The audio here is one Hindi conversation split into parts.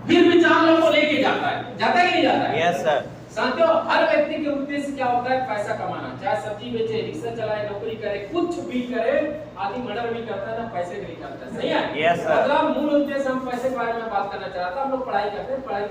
फिर भी 4 लोगों को लेके जाता है कि नहीं जाता है? Yes sir. साथियों, हर व्यक्ति के उद्देश्य क्या होता है? पैसा कमाना। चाहे सब्जी बेचे, रिक्शा चलाए, नौकरी करे, कुछ भी करे, आदमी मर्डर भी करता है ना, पैसे के लिए करता है। सही है? Yes sir. मतलब मूल उद्देश्य हम पैसे के बारे में बात करना चाहता। हम लोग पढ़ाई करते हैं, पढ़ाई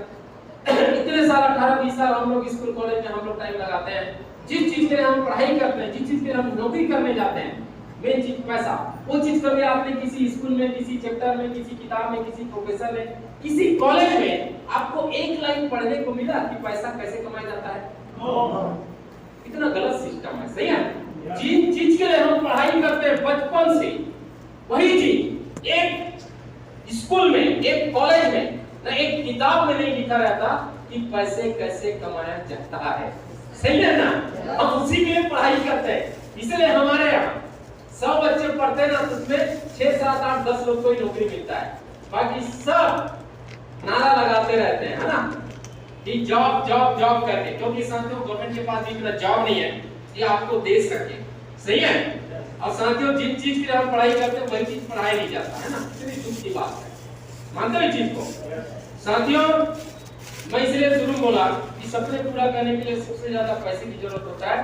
इतने साल 18-20 साल हम लोग स्कूल कॉलेज में हम लोग टाइम लगाते हैं। जिस चीज के लिए हम पढ़ाई करते हैं, जिस चीज के लिए हम नौकरी करने जाते हैं, मेन चीज पैसा। वो चीज कभी आपने किसी स्कूल में, किसी चैप्टर में, किसी किताब में, किसी प्रोफेसर में, किसी कॉलेज में आपको एक लाइन पढ़ने को मिला कि पैसा कैसे कमाया जाता है? इतना गलत सिस्टम है। सही है? जिस चीज के लिए हम पढ़ाई करते हैं बचपन से, वही चीज एक स्कूल में, एक कॉलेज में ना, एक किताब में नहीं लिखा रहता कि पैसे कैसे कमाया जाता है। सही है ना? हम उसी के लिए पढ़ाई करते हैं। इसलिए हमारे यहाँ 100 बच्चे पढ़ते हैं ना, तो उसमें 6, 7, 8, 10 लोग को ही नौकरी मिलता है। बाकी सब नारा लगाते रहते हैं, है ना, कि जॉब जॉब जॉब करके, क्योंकि साथियों गवर्नमेंट के पास इतना जॉब नहीं है कि आपको दे सके। सही है? और साथियों, जिस चीज के लिए हम पढ़ाई करते हैं वही चीज पढ़ाया नहीं जाता है ना, इतनी दुख की बात है। मानते हो इस चीज को? साथियों, मैं इसलिए शुरू बोला कि सपने पूरा करने के लिए सबसे ज्यादा पैसे की जरूरत होता है,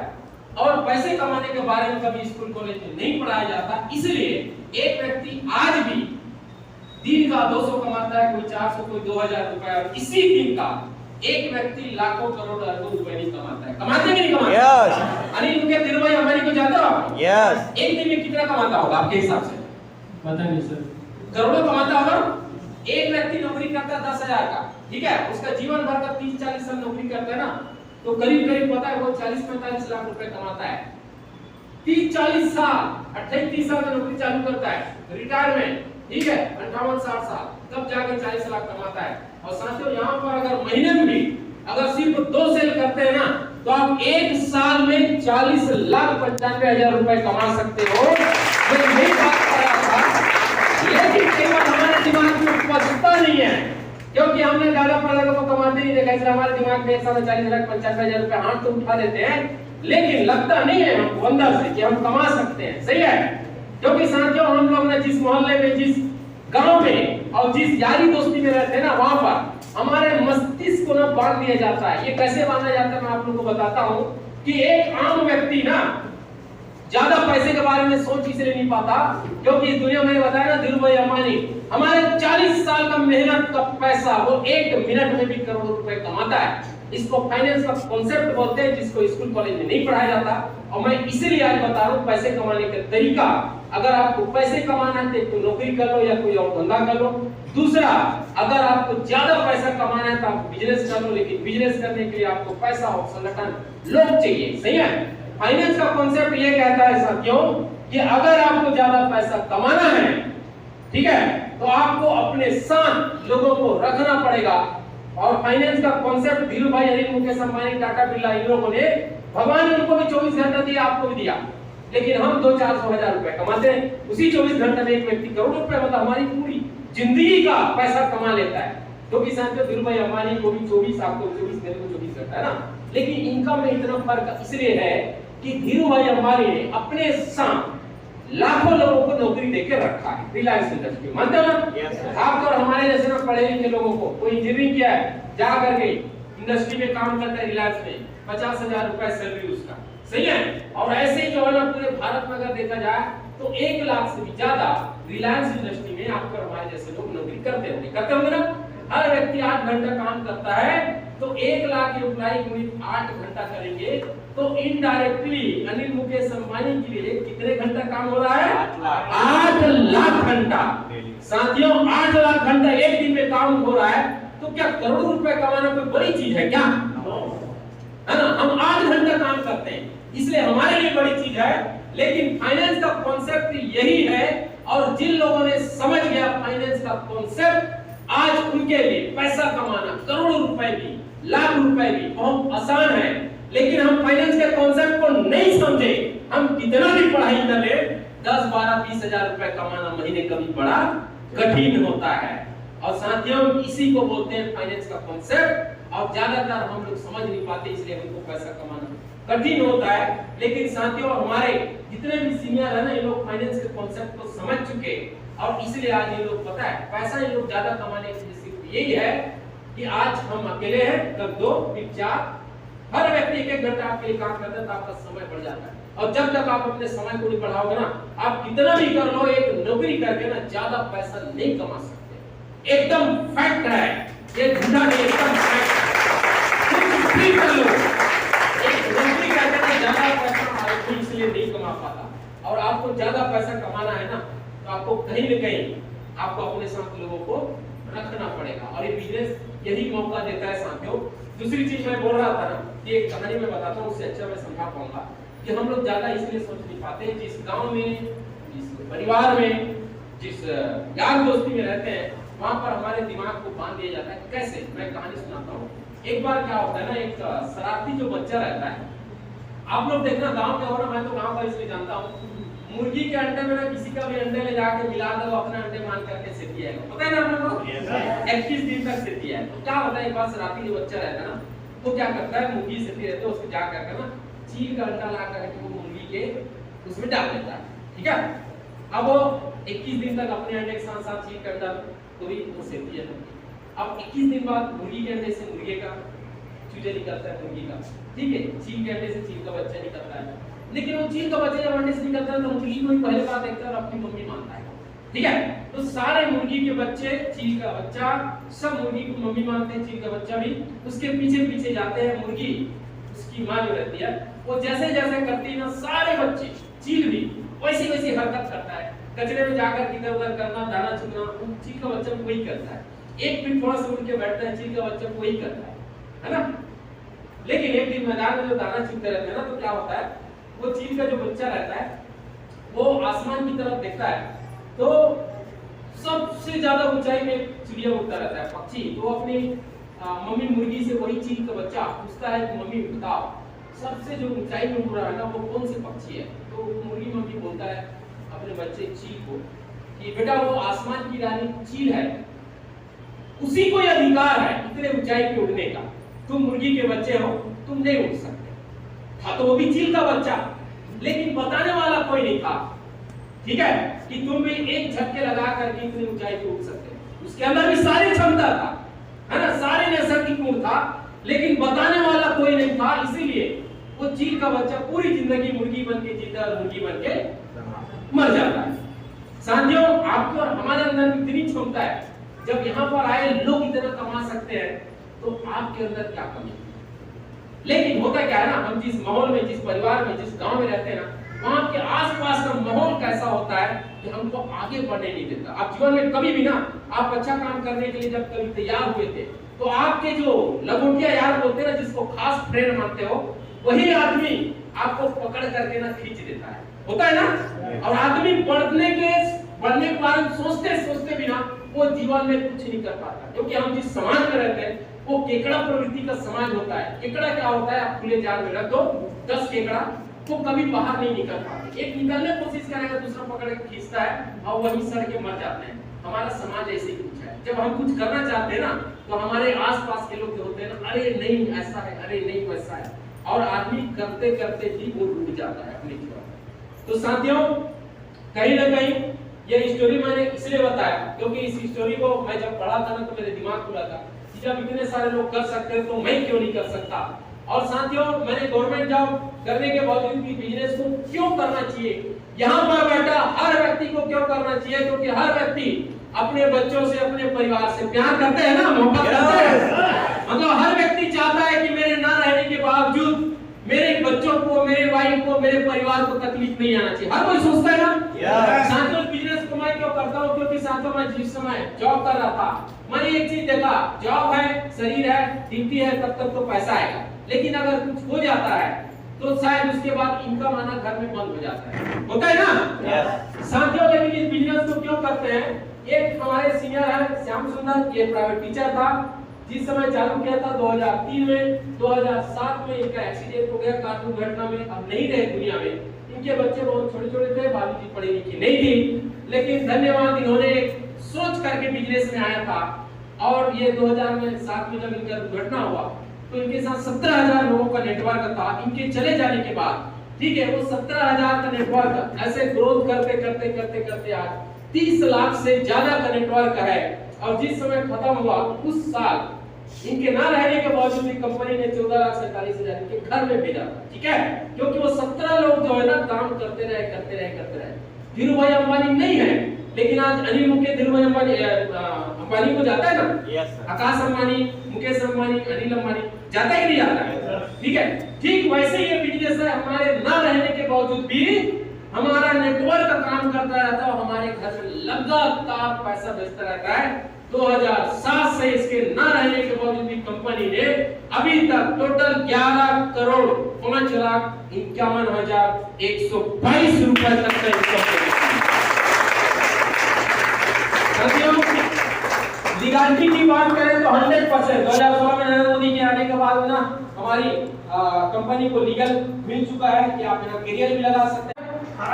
और पैसे कमाने के बारे में कभी स्कूल कॉलेज में नहीं पढ़ाया जाता। इसलिए एक व्यक्ति आज भी दिन का 200 कमाता है, कोई 400, कोई 2000 रुपए, और इसी दिन का एक व्यक्ति लाखों करोड़ अरबों रुपए नहीं कमाता है। कमाते कि नहीं कमाते? यस। अनिल मुकेश, धीरूभाई अंबानी को जानते हो आप? यस। एक दिन में कितना कमाता होगा आपके हिसाब से? पता नहीं सर। करोड़ों कमाता होगा। एक व्यक्ति नौकरी करता है 10,000 का, ठीक है, उसका जीवन भर का 30-40 साल नौकरी करता है ना, तो करीब करीब पता है वो 40-45 लाख रुपए कमाता है। 30-40 साल, 28-30 साल में नौकरी चालू करता है, रिटायरमेंट, ठीक है, 58-60 साल, तब जाके 40 लाख कमाता है। और साथियों, यहाँ पर अगर महीने में भी अगर सिर्फ 2 सेल करते हैं ना, तो आप एक साल में 40,95,000 रुपए कमा सकते हो। मैं यही बात कर रहा था, लेकिन केवल हमारे दिमाग में पचता नहीं है, क्योंकि हमने ज्यादा पढ़े लोगों को कमाते नहीं देखा, इसलिए हमारे दिमाग में एक साल में 40,95,000 रुपए हाथ तो उठा देते हैं, लेकिन लगता नहीं है हमको अंदर से कि हम कमा सकते हैं। सही है? क्योंकि साथियों, हम लोग ने जिस मोहल्ले में, जिस गांव में और जिस यारी दोस्ती में रहते हैं ना, वहां पर हमारे मस्तिष्क को ना बांध दिया जाता है। ये कैसे बांधा जाता है मैं आप लोगों को बताता हूं कि एक आम व्यक्ति ना ज्यादा पैसे के बारे में सोच इसलिए नहीं पाता, क्योंकि इस दुनिया में बताया ना, धीरूभाई अंबानी हमारे 40 साल का मेहनत का पैसा वो 1 मिनट में भी करोड़ों रुपए कमाता है। इसको फाइनेंस का कॉन्सेप्ट बोलते हैं, जिसको स्कूल कॉलेज में नहीं पढ़ाया जाता। और मैं इसीलिए आज बता रहा हूं पैसे कमाने का तरीका। अगर आपको पैसे कमाना है तो नौकरी कर लो या कोई और धंधा कर लो। दूसरा, अगर आपको ज्यादा पैसा कमाना है तो आप बिजनेस कर लो, लेकिन बिजनेस करने के लिए आपको पैसा और संगठन, लोग चाहिए। सही है? फाइनेंस का कॉन्सेप्ट ये कहता है साथियों कि अगर आपको ज्यादा पैसा कमाना है, ठीक है, तो आपको अपने साथ लोगों को रखना पड़ेगा। और फाइनेंस का कॉन्सेप्ट धीरूभाई, अनिल मुकेश अंबानी, टाटा बिरला, इन लोगों ने, भगवान ने उनको भी 24 घंटा दिया, आपको भी दिया, लेकिन हम 200-400 हजार रुपए कमाते हैं। उसी 24 घंटे में एक व्यक्ति करोड़ों रुपए, मतलब हमारी पूरी जिंदगी का पैसा कमा लेता है। क्योंकि साथियों, धीरूभाई अंबानी को भी 24, आपको 24, मेरे को 24 घंटा है ना, लेकिन इनकम में इतना फर्क इसलिए है कि धीरूभाई अंबानी ने अपने साथ लाखों लोगों को नौकरी देकर रखा है रिलायंस इंडस्ट्री में। मानते हो ना? आप और हमारे जैसे ना पढ़े लिखे लोगों को, कोई इंजीनियरिंग किया है, जा करके इंडस्ट्री में काम करता है रिलायंस में, 50,000 रुपए सैलरी उसका। सही है? और ऐसे ही जो है ना, पूरे भारत में अगर देखा जाए तो 1 लाख से भी ज्यादा रिलायंस इंडस्ट्री में आपको हमारे जैसे लोग नौकरी करते होंगे ना। हर व्यक्ति 8 घंटा काम करता है, तो 1 लाख एम्प्लॉय मिल 8 घंटा करेंगे, तो इनडायरेक्टली अनिल मुकेश अंबानी के लिए कितने घंटा काम हो रहा है? 8 लाख घंटा। साथियों, 8 लाख घंटा एक दिन में काम हो रहा है, तो क्या करोड़ों रुपए कमाना कोई बड़ी चीज है क्या? है ना? हम 8 घंटा काम करते हैं, इसलिए हमारे लिए बड़ी चीज है। लेकिन फाइनेंस का कॉन्सेप्ट यही है, और जिन लोगों ने समझ गया फाइनेंस का कॉन्सेप्ट, आज उनके लिए पैसा कमाना, करोड़ों रुपए भी, लाख रुपए भी बहुत आसान है। लेकिन हम फाइनेंस के कॉन्सेप्ट को नहीं समझे, हम कितना भी पढ़ाई कर ले, 10, 12, 20 हजार रुपए कमाना महीने कभी बड़ा कठिन होता है। और साथियों, इसी को बोलते हैं फाइनेंस का कॉन्सेप्ट, और ज्यादातर हम लोग समझ नहीं पाते, इसलिए हमको पैसा कमाना कठिन होता है। लेकिन साथियों, हमारे जितने भी सीनियर है ना, ये लोग फाइनेंस के कॉन्सेप्ट को समझ चुके, और इसलिए आज ये लोग पता है पैसा ये लोग ज्यादा कमाने की सिर्फ यही है कि आज हम अकेले हैं, कल 2 फिर 4, हर व्यक्ति 1-1 घंटा आपके लिए काम करता है तो आपका समय बढ़ जाता है। और जब तक आप अपने समय को नहीं बढ़ाओगे ना, आप कितना भी कर लो, एक नौकरी करके ना ज्यादा पैसा नहीं कमा सकते। एकदम फैक्ट है ये, झूठा नहीं, एकदम फैक्ट है। कुछ भी कर लो, एक नौकरी करके ना ज्यादा पैसा आदमी इसलिए नहीं कमा पाता। और आपको ज्यादा पैसा कमाना है ना, तो आपको कहीं न कहीं आपको अपने साथ लोगों को रखना पड़ेगा, और ये बिजनेस यही मौका देता है साथियों। दूसरी चीज मैं बोल रहा था ना, ये एक कहानी में बताता हूँ, उससे अच्छा मैं समझा पाऊंगा कि हम लोग ज्यादा इसलिए सोच नहीं पाते, जिस गांव में, जिस परिवार में, जिस यार दोस्ती में रहते हैं, वहां पर हमारे दिमाग को बांध दिया जाता है। कैसे? मैं कहानी सुनाता हूँ। एक बार क्या होता है ना, एक शरारती जो बच्चा रहता है, आप लोग देखना गांव में हो ना, मैं तो गांव का इसलिए जानता हूँ, मुर्गी के अंडे में ना किसी का भी अंडे ले जाके मिला दो, अपना अंडे मान करके सेती आएगा, पता है ना आप लोगों को? 21 दिन तक सेती है। तो क्या होता है, एक बार शरारती जो बच्चा रहता है ना, तो क्या करता है, मुर्गी सेती रहती है, उसको जा करके ना चील का अंडा ला करके वो मुर्गी के उसमें डाल देता है, ठीक है। अब वो 21 दिन तक अपने अंडे के साथ साथ चील का अंडा को भी वो सेती है। अब 21 दिन बाद मुर्गी के अंडे से मुर्गे का चूजा निकलता है, मुर्गी का, ठीक है, चील के अंडे से चील का बच्चा निकलता है। लेकिन वो चील का बच्चा जब अंडे से निकलता है तो मुर्गी को पहले बार देखता है और अपनी मम्मी मानता है, ठीक है। तो सारे मुर्गी के बच्चे, चील का बच्चा, सब मुर्गी को मम्मी मानते हैं, चील का बच्चा भी उसके पीछे पीछे जाते हैं। मुर्गी उसकी मां जो रहती है वो जैसे जैसे करती है ना, सारे बच्चे, चील भी वैसी वैसी हरकत करता है। कचरे में जाकर इधर उधर करना, दाना चुगना, चील का बच्चा भी वही करता है। एक भी थोड़ा सा उठ के बैठता है, चील का बच्चा भी वही करता है ना। लेकिन एक दिन मैदान में जो दाना चुगते रहते हैं ना, तो क्या होता है, वो चील का जो बच्चा रहता है वो आसमान की तरफ देखता है, तो सबसे ज्यादा ऊंचाई में चिड़िया उड़ता रहता है, पक्षी। तो अपनी मम्मी मुर्गी से वही चील का बच्चा पूछता है कि मम्मी बताओ, सबसे जो ऊंचाई में उड़ रहा है ना वो कौन से पक्षी है? तो मुर्गी मम्मी बोलता है अपने बच्चे चील को कि बेटा वो आसमान की रानी चील है, उसी को यह अधिकार है इतने ऊंचाई पे उड़ने का, तुम मुर्गी के बच्चे हो, तुम नहीं उड़ सकते। था तो वो भी चील का बच्चा, लेकिन बताने वाला कोई नहीं था, ठीक है, कि तुम भी एक झटके लगा करके इतनी ऊंचाई पे उड़ सकते। उसके अंदर भी सारी क्षमता था, है ना, सारे नैसर्गिक गुण था, लेकिन बताने वाला कोई नहीं था। इसीलिए वो चील का बच्चा पूरी जिंदगी मुर्गी बन के जीता और मुर्गी बन के मर जाता है। साथियों, आपके और हमारे अंदर इतनी क्षमता है, जब यहाँ पर आए लोग इतना कमा सकते हैं, तो आपके अंदर क्या कमी है? लेकिन होता क्या है ना, हम जिस माहौल में, जिस परिवार में, जिस गांव में रहते हैं ना, वहां के आसपास का माहौल कैसा होता है कि हमको आगे बढ़ने नहीं देता। आप जीवन में कभी भी ना, आप अच्छा काम करने के लिए जब कभी तैयार हुए थे, तो आपके जो लंगोटिया यार बोलते हैं ना, जिसको खास फ्रेंड मानते हो, वही आदमी आपको पकड़ करके ना खींच देता है, होता है ना। और आदमी बढ़ने के बाद सोचते सोचते भी ना वो जीवन में कुछ नहीं कर पाता, क्योंकि हम जिस समाज में रहते हैं वो केकड़ा प्रवृत्ति का समाज होता है। केकड़ा क्या होता है, आप खुले जाल में रख दो 10 केकड़ा, वो कभी बाहर नहीं निकल पाते। एक निकलने की कोशिश करेगा, दूसरा पकड़ के खींचता है और वहीं सड़ के मर जाते हैं। हमारा समाज ऐसे ही कुछ है। जब हम कुछ करना चाहते हैं ना, तो हमारे आसपास के लोग जो होते हैं ना, अरे नहीं ऐसा है, अरे नहीं वैसा है, और आदमी करते करते ही वो डूब जाता है अपनी जीवन। तो साथियों, कहीं ना कहीं ये स्टोरी मैंने इसलिए बताया क्योंकि इस स्टोरी को मैं जब पढ़ा था ना, तो मेरे दिमाग खुला था कि जब इतने सारे लोग कर सकते हैं तो मैं क्यों नहीं कर सकता। और साथियों, मैंने गवर्नमेंट जॉब करने के बावजूद भी बिजनेस को क्यों करना चाहिए, यहाँ पर बैठा हर व्यक्ति को क्यों करना चाहिए, क्योंकि हर व्यक्ति अपने बच्चों से, अपने परिवार से प्यार करते हैं ना, मोहब्बत करते हैं। मतलब हर व्यक्ति चाहता है कि मेरे ना रहने के बावजूद मेरे बच्चों को, मेरे वाइफ को, मेरे परिवार को तकलीफ नहीं आना चाहिए। हर कोई सोचता है ना। साथियों, बिजनेस को मैं क्यों करता हूँ, क्योंकि साथियों मैं जिस समय जॉब कर रहा था, मैंने एक चीज देखा, जॉब है, शरीर है, ड्यूटी है, तब तक तो पैसा आएगा, लेकिन अगर कुछ हो जाता है तो शायद उसके बाद इनकम आना घर में बंद हो जाता है, होता है ना। साथियों, लेकिन इस बिजनेस को क्यों करते हैं, एक हमारे सीनियर है श्याम सुंदर, ये प्राइवेट टीचर था, जिस समय चालू किया था 2003 में, 2007 में इनका एक्सीडेंट हो गया कार दुर्घटना में, अब नहीं रहे दुनिया में। इनके बच्चे बहुत छोटे छोटे थे, भाभी जी पढ़ी लिखी नहीं थी, लेकिन धन्यवाद, इन्होंने सोच करके बिजनेस में आया था। और ये 2007 में जब इनका दुर्घटना हुआ तो इनके साथ 17,000 लोगों का नेटवर्क था। इनके चले जाने के बाद, ठीक है, वो 17,000 का नेटवर्क ऐसे ग्रोथ करते करते करते करते आज 30 लाख से ज्यादा का नेटवर्क है और जिस समय खत्म हुआ उस साल इनके ना रहने के बावजूद भी कंपनी ने 14,47,000 इनके घर में भेजा था, ठीक है, क्योंकि वो 17 लोग जो है ना काम करते रहे। धीरू भाई अंबानी नहीं है, लेकिन आज अनिल मुकेश धीरू भाई अंबानी को जाता है ना, yes, आकाश अंबानी, मुकेश अंबानी, अनिल अंबानी जाता है कि नहीं जाता है, ठीक है। ठीक वैसे ये बिजनेस है, हमारे ना रहने के बावजूद भी हमारा नेटवर्क काम करता रहता है और हमारे घर में लगातार पैसा भेजता रहता है। 2007 से इसके ना रहने के बावजूद भी कंपनी ने अभी तक टोटल 11,51,122 रुपए तक का लीगलिटी की बात करें तो 100% 2016 में नरेंद्र मोदी के आने के बाद ना हमारी कंपनी को लीगल मिल चुका है कि आप यहाँ करियर भी लगा सकते हैं।